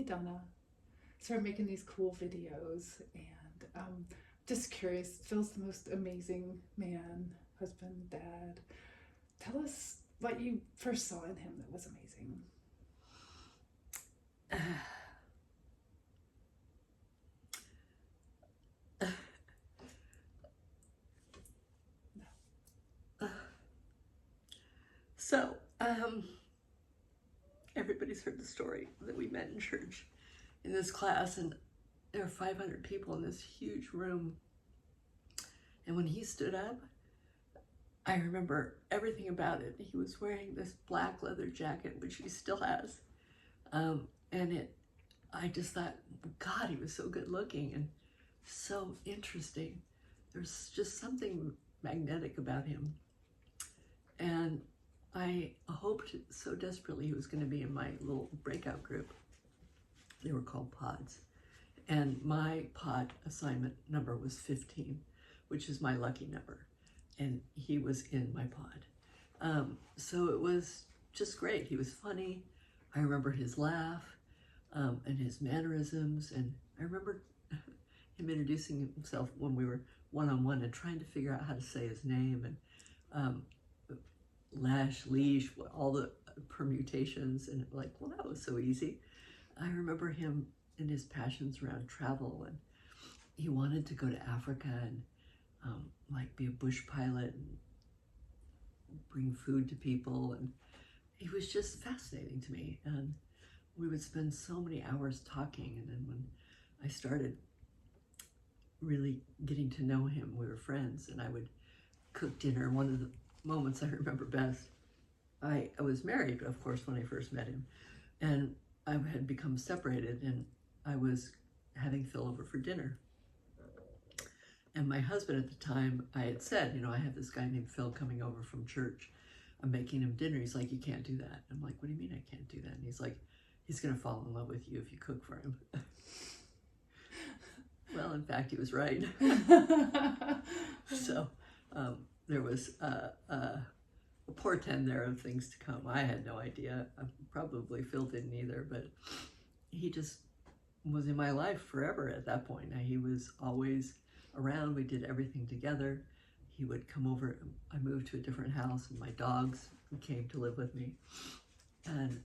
Donna. Started making these cool videos, and just curious. Phil's the most amazing man, husband, dad. Tell us what you first saw in him that was amazing. So, everybody's heard the story that we met in church in this class, and there were 500 people in this huge room. And when he stood up, I remember everything about it. He was wearing this black leather jacket, which he still has. I just thought, God, he was so good looking and so interesting. There's just something magnetic about him. And I hoped so desperately he was going to be in my little breakout group. They were called pods. And my pod assignment number was 15, which is my lucky number. And he was in my pod. So it was just great. He was funny. I remember his laugh and his mannerisms. And I remember him introducing himself when we were one-on-one and trying to figure out how to say his name, and leash, all the permutations. And like, well, that was so easy. I remember him in his passions around travel, and he wanted to go to Africa and like be a bush pilot and bring food to people, and he was just fascinating to me. And we would spend so many hours talking, and then when I started really getting to know him, we were friends, and I would cook dinner. One of the moments I remember best, I was married, of course, when I first met him, and I had become separated, and I was having Phil over for dinner. And my husband at the time, I had said, I have this guy named Phil coming over from church. I'm making him dinner. He's like, you can't do that. I'm like, what do you mean I can't do that? And he's like, he's going to fall in love with you if you cook for him. Well, in fact, he was right. So there was a portend there of things to come. I had no idea. Probably Phil didn't either, but he just was in my life forever at that point. Now, he was always around. We did everything together. He would come over. I moved to a different house, and my dogs came to live with me. And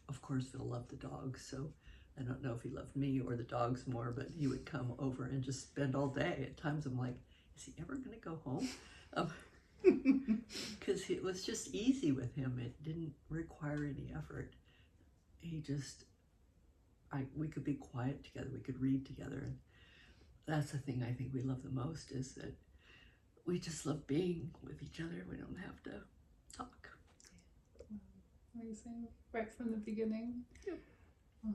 of course, Phil loved the dogs, so I don't know if he loved me or the dogs more, but he would come over and just spend all day. At times I'm like, is he ever going to go home? Because it was just easy with him. It didn't require any effort. He just, we could be quiet together. We could read together. And that's the thing I think we love the most, is that we just love being with each other. We don't have to talk. Amazing. Right from the beginning. Yep. Oh.